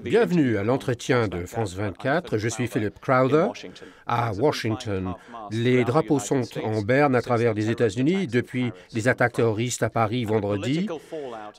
Bienvenue à l'entretien de France 24. Je suis Philip Crowther à Washington. Les drapeaux sont en berne à travers les États-Unis depuis les attaques terroristes à Paris vendredi.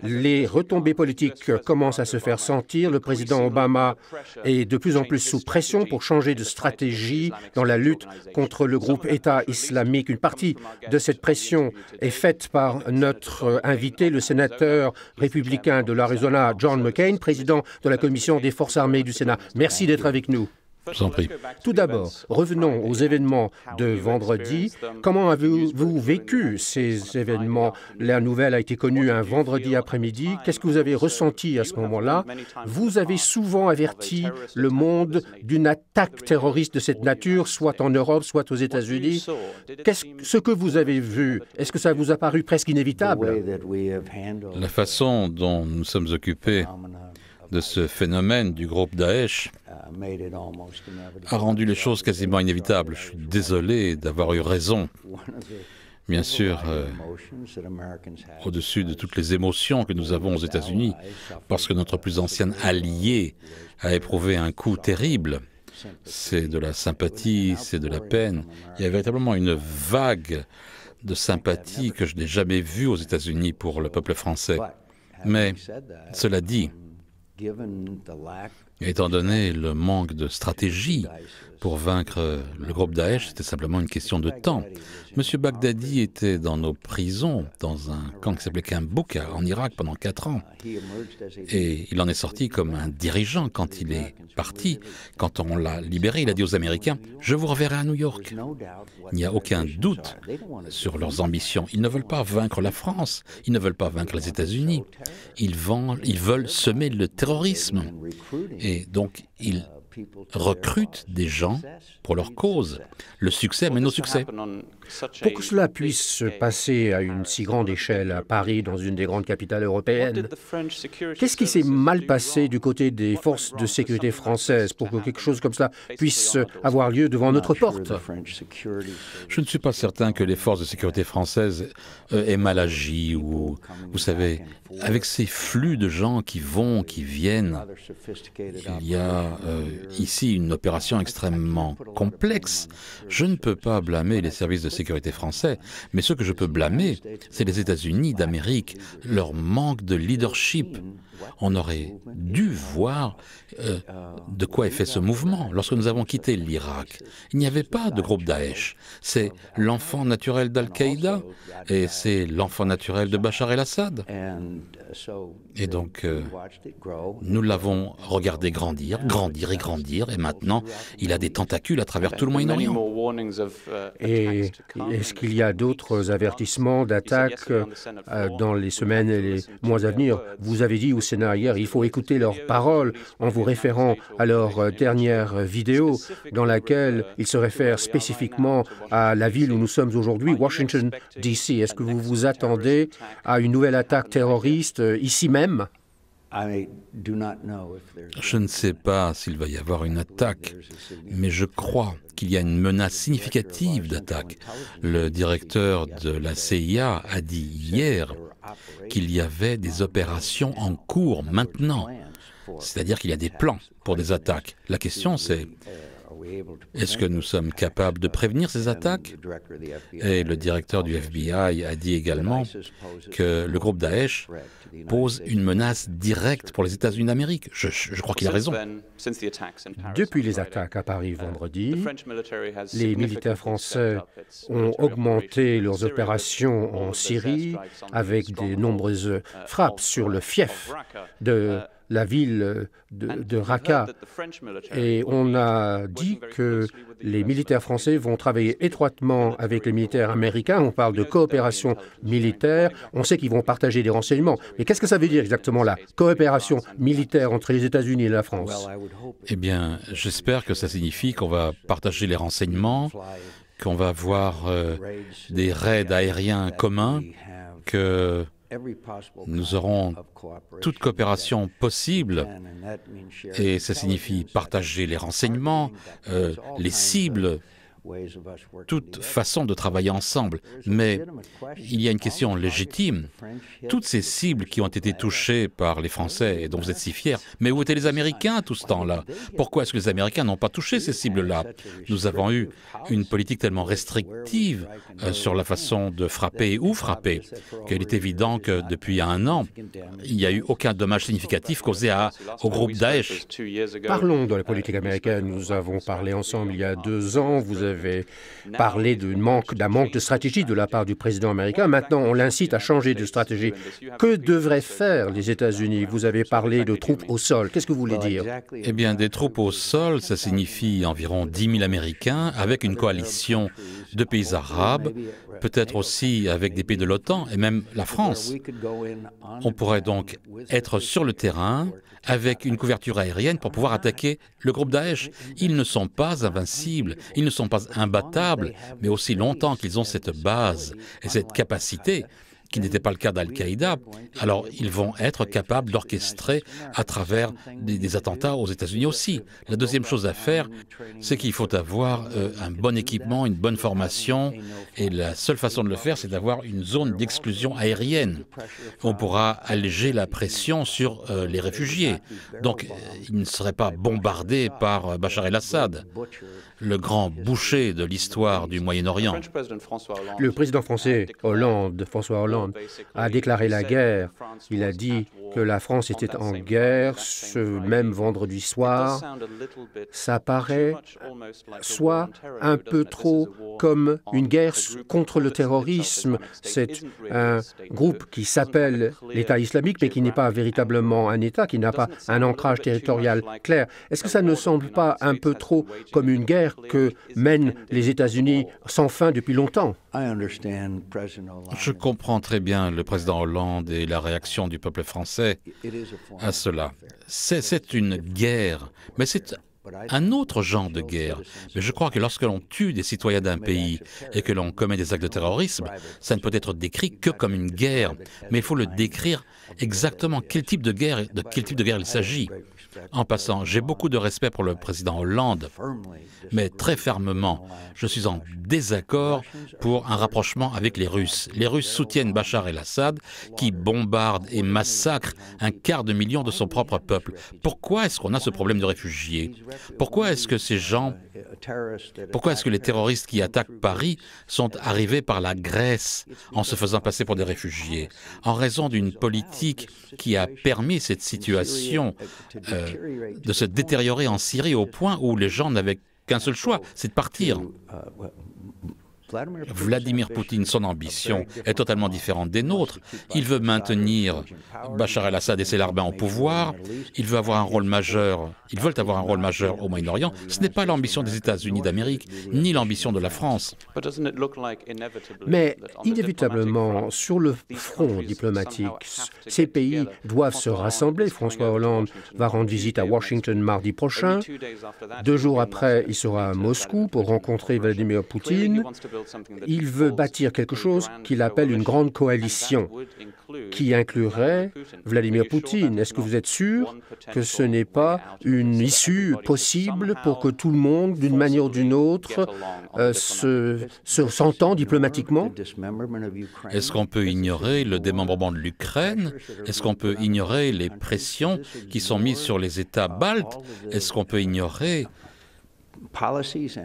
Les retombées politiques commencent à se faire sentir. Le président Obama est de plus en plus sous pression pour changer de stratégie dans la lutte contre le groupe État islamique. Une partie de cette pression est faite par notre invité, le sénateur républicain de l'Arizona, John McCain, président de la Commission des Forces armées du Sénat. Merci d'être avec nous. Je vous en prie. Tout d'abord, revenons aux événements de vendredi. Comment avez-vous vécu ces événements? La nouvelle a été connue un vendredi après-midi. Qu'est-ce que vous avez ressenti à ce moment-là? Vous avez souvent averti le monde d'une attaque terroriste de cette nature, soit en Europe, soit aux États-Unis. Ce que vous avez vu, est-ce que ça vous a paru presque inévitable? La façon dont nous sommes occupés de ce phénomène du groupe Daesh a rendu les choses quasiment inévitables. Je suis désolé d'avoir eu raison. Bien sûr, au-dessus de toutes les émotions que nous avons aux États-Unis, parce que notre plus ancien allié a éprouvé un coup terrible. C'est de la sympathie, c'est de la peine. Il y a véritablement une vague de sympathie que je n'ai jamais vue aux États-Unis pour le peuple français. Mais, cela dit, étant donné le manque de stratégie pour vaincre le groupe Daesh, c'était simplement une question de temps. M. Baghdadi était dans nos prisons, dans un camp qui s'appelait Camp Bouka, en Irak, pendant 4 ans. Et il en est sorti comme un dirigeant quand il est parti. Quand on l'a libéré, il a dit aux Américains « Je vous reverrai à New York ». Il n'y a aucun doute sur leurs ambitions. Ils ne veulent pas vaincre la France, ils ne veulent pas vaincre les États-Unis. Ils veulent semer le terrorisme. Et donc, ils recrutent des gens pour leur cause. Le succès mène au succès. Pour que cela puisse se passer à une si grande échelle à Paris, dans une des grandes capitales européennes, qu'est-ce qui s'est mal passé du côté des forces de sécurité françaises pour que quelque chose comme cela puisse avoir lieu devant notre porte? Je ne suis pas certain que les forces de sécurité françaises aient mal agi ou, vous savez, avec ces flux de gens qui vont, qui viennent, il y a ici une opération extrêmement complexe. Je ne peux pas blâmer les services de sécurité français, mais ce que je peux blâmer, c'est les États-Unis d'Amérique, leur manque de leadership. On aurait dû voir de quoi est fait ce mouvement. Lorsque nous avons quitté l'Irak, il n'y avait pas de groupe Daesh. C'est l'enfant naturel d'Al-Qaïda et c'est l'enfant naturel de Bachar el-Assad. Et donc, nous l'avons regardé grandir, grandir et grandir, et maintenant, il a des tentacules à travers tout le Moyen-Orient. Et est-ce qu'il y a d'autres avertissements d'attaques dans les semaines et les mois à venir? Vous avez dit au Sénat hier, il faut écouter leurs paroles en vous référant à leur dernière vidéo dans laquelle ils se réfèrent spécifiquement à la ville où nous sommes aujourd'hui, Washington, D.C. Est-ce que vous vous attendez à une nouvelle attaque terroriste ici même? Je ne sais pas s'il va y avoir une attaque, mais je crois qu'il y a une menace significative d'attaque. Le directeur de la CIA a dit hier qu'il y avait des opérations en cours maintenant, c'est-à-dire qu'il y a des plans pour des attaques. La question c'est, est-ce que nous sommes capables de prévenir ces attaques? Et le directeur du FBI a dit également que le groupe Daesh pose une menace directe pour les États-Unis d'Amérique. Je crois qu'il a raison. Depuis les attaques à Paris vendredi, les militaires français ont augmenté leurs opérations en Syrie avec de nombreuses frappes sur le fief de la ville de Raqqa. Et on a dit que les militaires français vont travailler étroitement avec les militaires américains. On parle de coopération militaire. On sait qu'ils vont partager des renseignements. Mais qu'est-ce que ça veut dire exactement la coopération militaire entre les États-Unis et la France? Eh bien, j'espère que ça signifie qu'on va partager les renseignements, qu'on va avoir des raids aériens communs, que nous aurons toute coopération possible, et ça signifie partager les renseignements, les cibles, toute façon de travailler ensemble. Mais il y a une question légitime. Toutes ces cibles qui ont été touchées par les Français et dont vous êtes si fiers, mais où étaient les Américains tout ce temps-là? Pourquoi est-ce que les Américains n'ont pas touché ces cibles-là? Nous avons eu une politique tellement restrictive sur la façon de frapper ou frapper qu'il est évident que depuis un an, il n'y a eu aucun dommage significatif causé au groupe Daesh. Parlons de la politique américaine. Nous avons parlé ensemble il y a 2 ans. Vous avez parlé d'un manque de stratégie de la part du président américain. Maintenant, on l'incite à changer de stratégie. Que devraient faire les États-Unis? Vous avez parlé de troupes au sol. Qu'est-ce que vous voulez dire? Eh bien, des troupes au sol, ça signifie environ 10 000 Américains avec une coalition de pays arabes, peut-être aussi avec des pays de l'OTAN et même la France. On pourrait donc être sur le terrain avec une couverture aérienne pour pouvoir attaquer le groupe Daesh. Ils ne sont pas invincibles, ils ne sont pas imbattables, mais aussi longtemps qu'ils ont cette base et cette capacité, qui n'était pas le cas d'Al-Qaïda, alors ils vont être capables d'orchestrer à travers des attentats aux États-Unis aussi. La deuxième chose à faire, c'est qu'il faut avoir un bon équipement, une bonne formation, et la seule façon de le faire, c'est d'avoir une zone d'exclusion aérienne. On pourra alléger la pression sur les réfugiés. Donc, ils ne seraient pas bombardés par Bachar el-Assad, le grand boucher de l'histoire du Moyen-Orient. Le président français François Hollande, a déclaré la guerre. Il a dit que la France était en guerre ce même vendredi soir. Ça paraît soit un peu trop comme une guerre contre le terrorisme. C'est un groupe qui s'appelle l'État islamique, mais qui n'est pas véritablement un État, qui n'a pas un ancrage territorial clair. Est-ce que ça ne semble pas un peu trop comme une guerre que mènent les États-Unis sans fin depuis longtemps? Je comprends très bien le président Hollande et la réaction du peuple français à cela. C'est une guerre, mais c'est un autre genre de guerre. Mais je crois que lorsque l'on tue des citoyens d'un pays et que l'on commet des actes de terrorisme, ça ne peut être décrit que comme une guerre. Mais il faut le décrire exactement de quel type de guerre il s'agit. En passant, j'ai beaucoup de respect pour le président Hollande, mais très fermement, je suis en désaccord pour un rapprochement avec les Russes. Les Russes soutiennent Bachar el-Assad, qui bombarde et massacre 250 000 de son propre peuple. Pourquoi est-ce qu'on a ce problème de réfugiés? Pourquoi est-ce que les terroristes qui attaquent Paris sont arrivés par la Grèce en se faisant passer pour des réfugiés? En raison d'une politique qui a permis cette situation de se détériorer en Syrie au point où les gens n'avaient qu'un seul choix, c'est de partir. Vladimir Poutine, son ambition est totalement différente des nôtres. Il veut maintenir Bachar el-Assad et ses larbins au pouvoir. Ils veulent avoir un rôle majeur au Moyen-Orient. Ce n'est pas l'ambition des États-Unis d'Amérique, ni l'ambition de la France. Mais inévitablement, sur le front diplomatique, ces pays doivent se rassembler. François Hollande va rendre visite à Washington mardi prochain. 2 jours après, il sera à Moscou pour rencontrer Vladimir Poutine. Il veut bâtir quelque chose qu'il appelle une grande coalition qui inclurait Vladimir Poutine. Est-ce que vous êtes sûr que ce n'est pas une issue possible pour que tout le monde, d'une manière ou d'une autre, s'entende diplomatiquement? Est-ce qu'on peut ignorer le démembrement de l'Ukraine? Est-ce qu'on peut ignorer les pressions qui sont mises sur les États baltes? Est-ce qu'on peut ignorer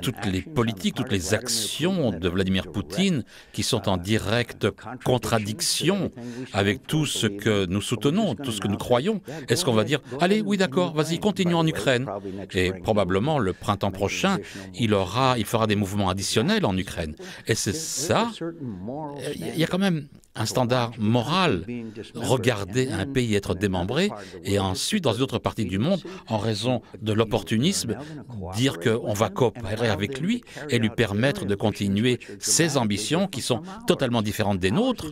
toutes les politiques, toutes les actions de Vladimir Poutine qui sont en directe contradiction avec tout ce que nous soutenons, tout ce que nous croyons? Est-ce qu'on va dire « Allez, oui d'accord, vas-y, continue en Ukraine » et probablement le printemps prochain, il fera des mouvements additionnels en Ukraine. Et c'est ça, il y a quand même un standard moral. Regarder un pays être démembré et ensuite, dans une autre partie du monde, en raison de l'opportunisme, dire qu'on va coopérer avec lui et lui permettre de continuer ses ambitions qui sont totalement différentes des nôtres.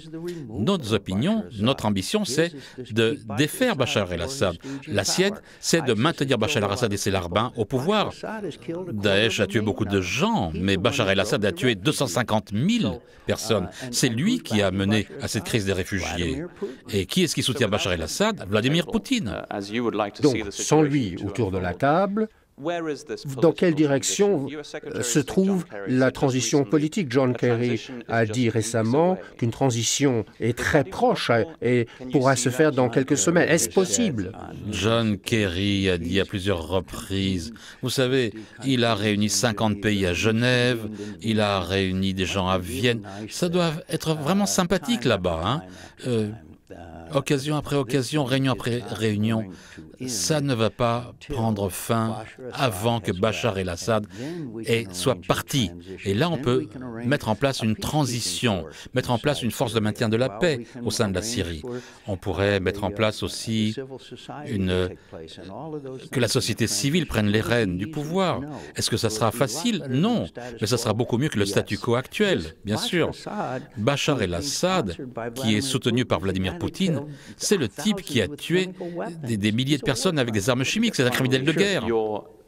Nos opinions, notre ambition, c'est de défaire Bachar el-Assad. La sienne, c'est de maintenir Bachar el-Assad et ses larbins au pouvoir. Daesh a tué beaucoup de gens, mais Bachar el-Assad a tué 250 000 personnes. C'est lui qui a mené à cette crise des réfugiés. Et qui est-ce qui soutient Bachar el-Assad? Vladimir Poutine. Donc, sans lui autour de la table, Dans quelle direction se trouve la transition politique? John Kerry a dit récemment qu'une transition est très proche et pourra se faire dans quelques semaines. Est-ce possible? John Kerry a dit à plusieurs reprises, vous savez, il a réuni 50 pays à Genève, il a réuni des gens à Vienne. Ça doit être vraiment sympathique là-bas, hein? Occasion après occasion, réunion après réunion, ça ne va pas prendre fin avant que Bachar el-Assad soit parti. Et là, on peut mettre en place une transition, mettre en place une force de maintien de la paix au sein de la Syrie. On pourrait mettre en place aussi que la société civile prenne les rênes du pouvoir. Est-ce que ça sera facile? Non, mais ça sera beaucoup mieux que le statu quo actuel, bien sûr. Bachar el-Assad, qui est soutenu par Vladimir Poutine, c'est le type qui a tué des milliers de personnes avec des armes chimiques. C'est un criminel de guerre.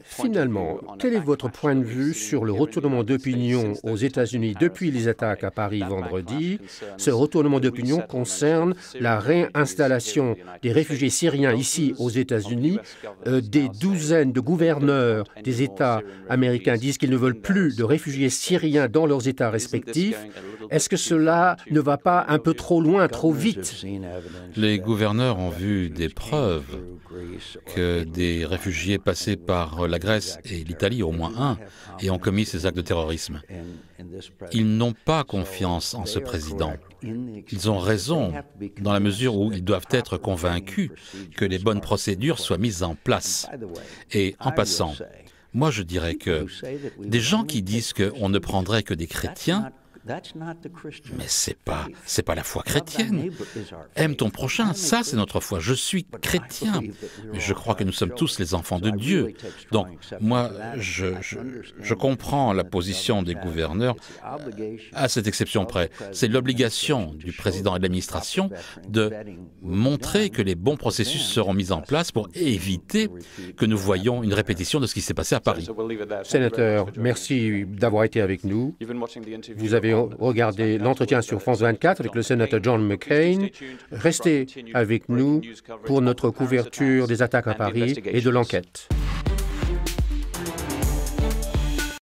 Finalement, quel est votre point de vue sur le retournement d'opinion aux États-Unis depuis les attaques à Paris vendredi? Ce retournement d'opinion concerne la réinstallation des réfugiés syriens ici aux États-Unis. Des douzaines de gouverneurs des États américains disent qu'ils ne veulent plus de réfugiés syriens dans leurs États respectifs. Est-ce que cela ne va pas un peu trop loin, trop vite? Les gouverneurs ont vu des preuves que des réfugiés passés par la Grèce et l'Italie, au moins un, et ont commis ces actes de terrorisme. Ils n'ont pas confiance en ce président. Ils ont raison, dans la mesure où ils doivent être convaincus que les bonnes procédures soient mises en place. Et en passant, moi je dirais que des gens qui disent qu'on ne prendrait que des chrétiens, mais c'est pas la foi chrétienne. Aime ton prochain, ça c'est notre foi. Je suis chrétien, mais je crois que nous sommes tous les enfants de Dieu. Donc moi, je comprends la position des gouverneurs à cette exception près. C'est l'obligation du président et de l'administration de montrer que les bons processus seront mis en place pour éviter que nous voyions une répétition de ce qui s'est passé à Paris. Sénateur, merci d'avoir été avec nous. Vous avez regardé l'entretien sur France 24 avec le sénateur John McCain. Restez avec nous pour notre couverture des attaques à Paris et de l'enquête.